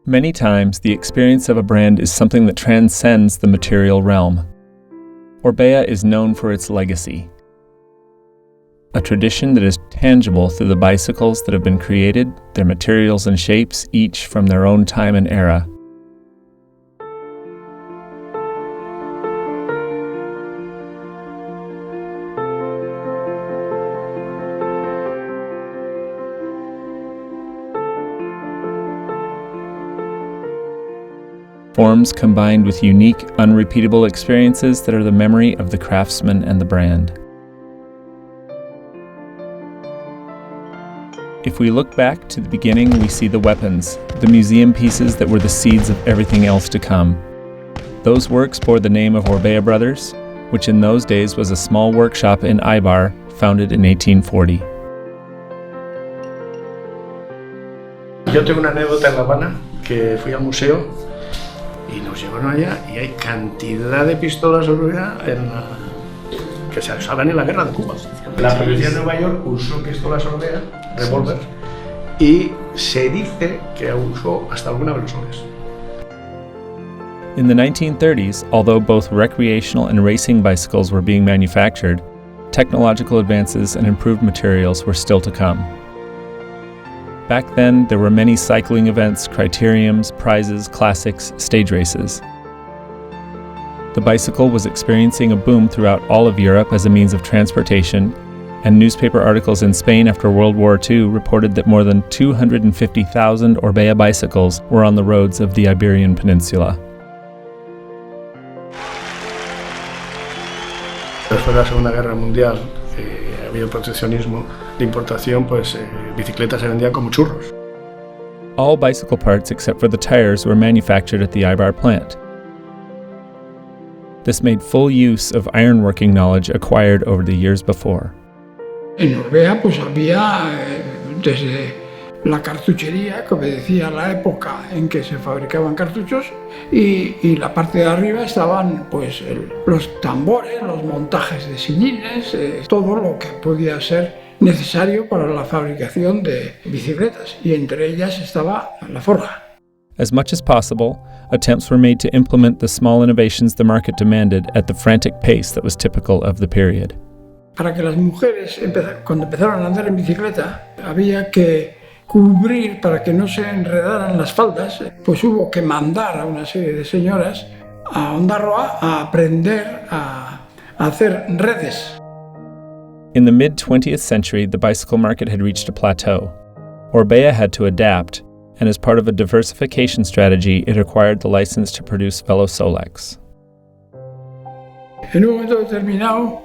Many times, the experience of a brand is something that transcends the material realm. Orbea is known for its legacy, a tradition that is tangible through the bicycles that have been created, their materials and shapes, each from their own time and era. Forms combined with unique, unrepeatable experiences that are the memory of the craftsman and the brand. If we look back to the beginning, we see the weapons, the museum pieces that were the seeds of everything else to come. Those works bore the name of Orbea Brothers, which in those days was a small workshop in Eibar, founded in 1840. Yo tengo una anécdota en La Habana, que fui al museo y nos llevaron allá y hay cantidad de pistolas Orbea que se usaban en la guerra de Cuba. La policía de Nueva York usó pistolas Orbea, revólver, y se dice que usó hasta alguna de los soles. In the 1930s, although both recreational and racing bicycles were being manufactured, technological advances and improved materials were still to come. Back then, there were many cycling events, criteriums, prizes, classics, stage races. The bicycle was experiencing a boom throughout all of Europe as a means of transportation, and newspaper articles in Spain after World War II reported that more than 250,000 Orbea bicycles were on the roads of the Iberian Peninsula. Después de la Segunda Guerra Mundial, había un proteccionismo de importación, pues bicicletas se vendían como churros. All bicycle parts except for the tires were manufactured at the Eibar plant. This made full use of ironworking knowledge acquired over the years before. En Orbea pues había desde la cartuchería que obedecía a la época en que se fabricaban cartuchos y la parte de arriba estaban pues los tambores, los montajes de sillines, todo lo que podía ser necesario para la fabricación de bicicletas y entre ellas estaba la forja. As much as possible, attempts were made to implement the small innovations the market demanded at the frantic pace that was typical of the period. Para que las mujeres, cuando empezaron a andar en bicicleta, había que cubrir para que no se enredaran las faldas, pues hubo que mandar a una serie de señoras a Ondarroa a aprender a hacer redes. In the mid-20th century, the bicycle market had reached a plateau. Orbea had to adapt, and as part of a diversification strategy, it acquired the license to produce Velosolex. En un momento determinado,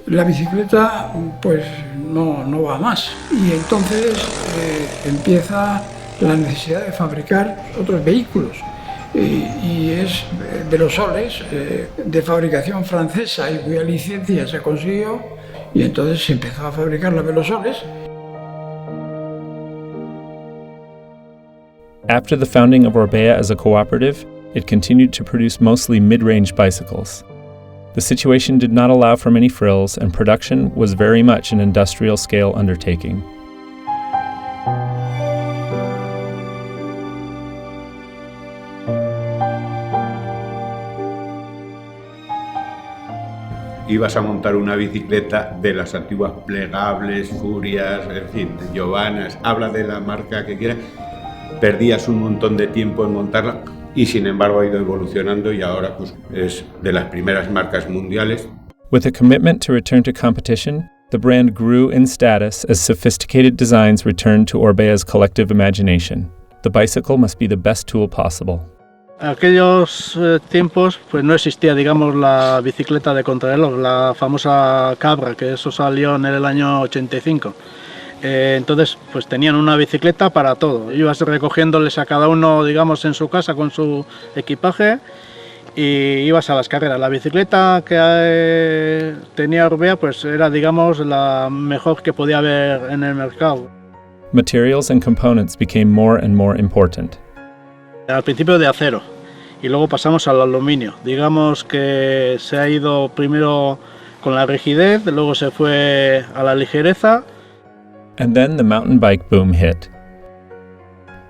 la bicicleta pues no va más y entonces empieza la necesidad de fabricar otros vehículos y es Velosolex de fabricación francesa y cuya licencia se consiguió y entonces se empezó a fabricar la Velosolex. After the founding of Orbea as a cooperative, it continued to produce mostly mid-range bicycles. The situation did not allow for many frills, and production was very much an industrial-scale undertaking. Ibas a montar una bicicleta de las antiguas plegables, Furias, en fin, Giovannas, habla de la marca que quieras, perdías un montón de tiempo en montarla. Y sin embargo ha ido evolucionando y ahora pues, es de las primeras marcas mundiales. With a commitment to return to competition, the brand grew in status as sophisticated designs returned to Orbea's collective imagination. The bicycle must be the best tool possible. En aquellos tiempos pues no existía, digamos, la bicicleta de contrarreloj, la famosa Cabra, que eso salió en el año 85. Entonces pues tenían una bicicleta para todo, ibas recogiéndoles a cada uno, digamos, en su casa con su equipaje y ibas a las carreras. La bicicleta que tenía Orbea pues era, digamos, la mejor que podía haber en el mercado. Materials and components became more and more important. Al principio de acero y luego pasamos al aluminio. Digamos que se ha ido primero con la rigidez, luego se fue a la ligereza. And then the mountain bike boom hit.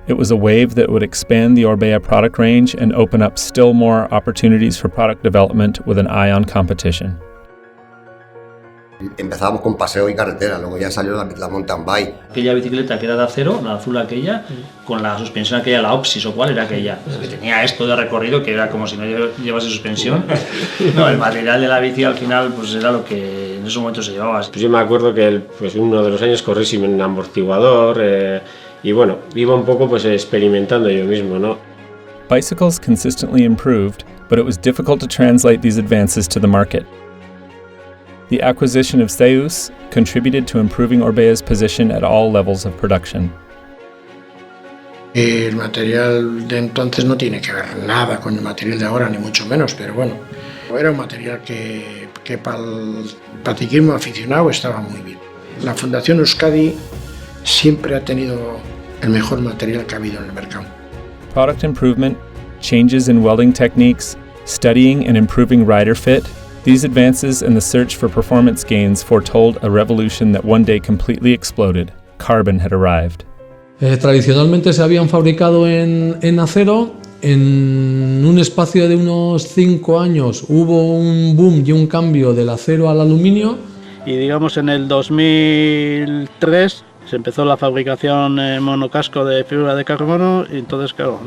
It was a wave that would expand the Orbea product range and open up still more opportunities for product development with an eye on competition. Empezábamos con paseo y carretera, luego ya salió la mountain bike. Aquella bicicleta que era de acero, la azul aquella, con la suspensión aquella, la Oxys o cuál era aquella, que tenía esto de recorrido que era como si no llevase suspensión. No, el material de la bici al final pues era lo que en esos momentos se llevaba. Pues yo me acuerdo que pues uno de los años corrí sin un amortiguador y bueno, iba un poco pues experimentando yo mismo, ¿no? Bicycles consistently improved, but it was difficult to translate these advances to the market. The acquisition of Seus contributed to improving Orbea's position at all levels of production. El material de entonces no tiene que ver nada con el material de ahora, ni mucho menos, pero bueno, era un material que para el ciclismo aficionado estaba muy bien. La Fundación Euskadi siempre ha tenido el mejor material que ha habido en el mercado. Product improvement, changes in welding techniques, studying and improving rider fit, these advances and the search for performance gains foretold a revolution that one day completely exploded. Carbon had arrived. Tradicionalmente se habían fabricado en acero. En un espacio de unos 5 años hubo un boom y un cambio del acero al aluminio. Y digamos en el 2003 se empezó la fabricación en monocasco de fibra de carbono y entonces claro,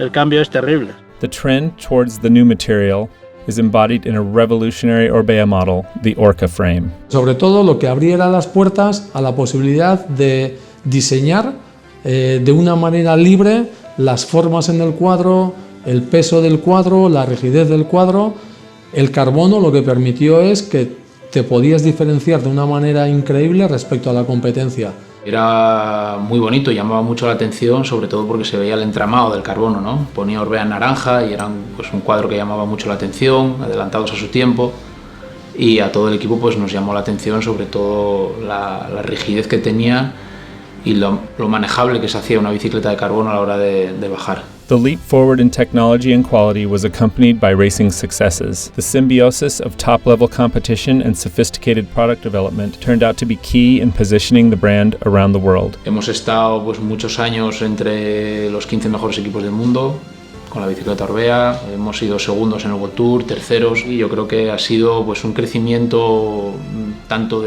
el cambio es terrible. The trend towards the new material is embodied in a revolutionary Orbea model, the Orca frame. Sobre todo lo que abriera las puertas a la posibilidad de diseñar de una manera libre las formas en el cuadro, el peso del cuadro, la rigidez del cuadro. El carbono lo que permitió es que te podías diferenciar de una manera increíble respecto a la competencia. Era muy bonito, llamaba mucho la atención, sobre todo porque se veía el entramado del carbono, ¿no? Ponía Orbea en naranja y era pues, un cuadro que llamaba mucho la atención, adelantados a su tiempo, y a todo el equipo pues, nos llamó la atención sobre todo la rigidez que tenía y lo manejable que se hacía una bicicleta de carbono a la hora de bajar. The leap forward in technology and quality was accompanied by racing successes. The symbiosis of top-level competition and sophisticated product development turned out to be key in positioning the brand around the world. Hemos estado pues, muchos años entre los 15 mejores equipos del mundo con la bicicleta Orbea, hemos sido segundos en el World Tour, terceros, y yo creo que ha sido pues, un crecimiento tanto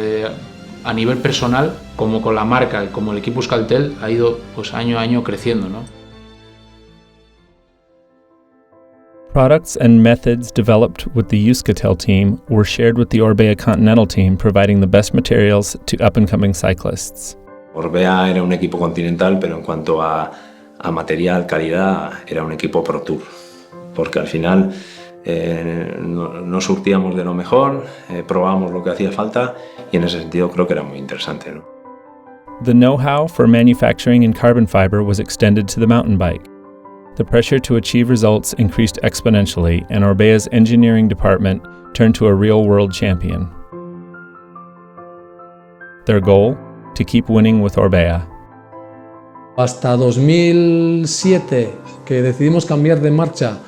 a nivel personal como con la marca y como el equipo Euskaltel ha ido pues, año a año creciendo, ¿no? Products and methods developed with the Euskaltel team were shared with the Orbea Continental team, providing the best materials to up-and-coming cyclists. Orbea era un equipo continental, pero en cuanto a material, calidad, era un equipo Pro Tour, porque al final nos surtíamos de lo mejor, probábamos lo que hacía falta y en ese sentido creo que era muy interesante, ¿no? The know-how for manufacturing in carbon fiber was extended to the mountain bike. The pressure to achieve results increased exponentially, and Orbea's engineering department turned to a real-world champion. Their goal? To keep winning with Orbea. Hasta 2007, que decidimos cambiar de marcha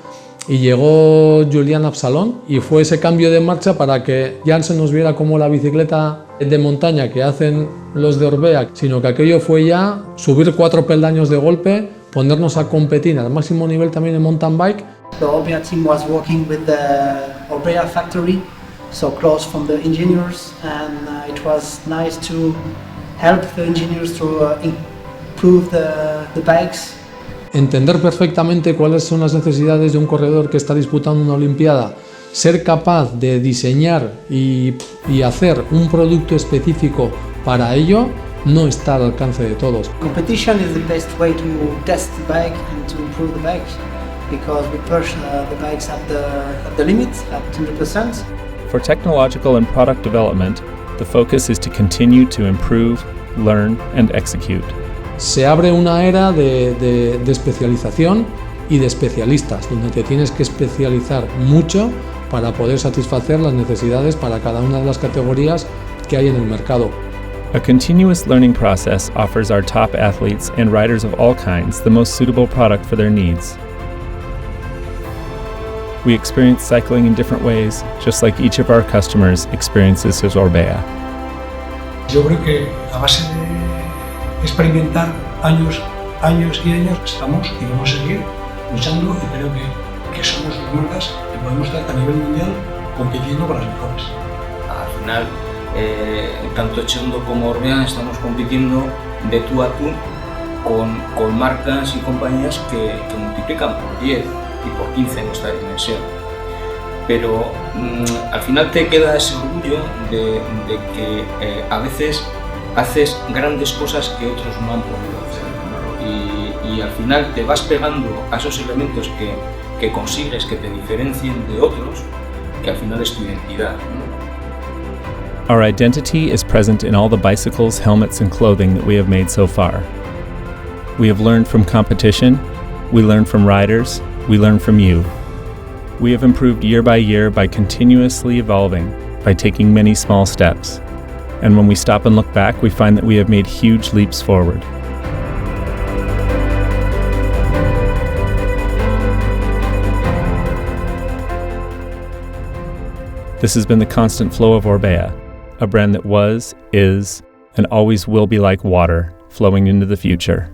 y llegó Julián Absalón, y fue ese cambio de marcha para que ya no se nos viera como la bicicleta de montaña que hacen los de Orbea, sino que aquello fue ya subir 4 peldaños de golpe, ponernos a competir al máximo nivel también en mountain bike. The Orbea team was working with the Orbea factory, so close from the engineers, and it was nice to help the engineers to improve the bikes. Entender perfectamente cuáles son las necesidades de un corredor que está disputando una olimpiada, ser capaz de diseñar y hacer un producto específico para ello, no está al alcance de todos. Competition is the best way to test the bike and to improve the bike, because we push the bikes at the limit, at 100%. For technological and product development, the focus is to continue to improve, learn, and execute. Se abre una era de especialización y de especialistas, donde te tienes que especializar mucho para poder satisfacer las necesidades para cada una de las categorías que hay en el mercado. A continuous learning process offers our top athletes and riders of all kinds the most suitable product for their needs. We experience cycling in different ways, just like each of our customers experiences his Orbea. Yo creo que a base de experimentar años años y años estamos y vamos a seguir luchando, y creo que somos las marcas que podemos estar a nivel mundial compitiendo con las mejores. Al final, tanto Chondo como Orbea estamos compitiendo de tú a tú con marcas y compañías que multiplican por 10 y por 15 nuestra dimensión. Pero al final te queda ese orgullo de que a veces haces grandes cosas que otros no han podido hacer, ¿no? Y al final te vas pegando a esos elementos que consigues que te diferencien de otros, que al final es tu identidad, ¿no? Our identity is present in all the bicycles, helmets, and clothing that we have made so far. We have learned from competition, we learn from riders, we learn from you. We have improved year by year by continuously evolving, by taking many small steps. And when we stop and look back, we find that we have made huge leaps forward. This has been the constant flow of Orbea, a brand that was, is, and always will be like water, flowing into the future.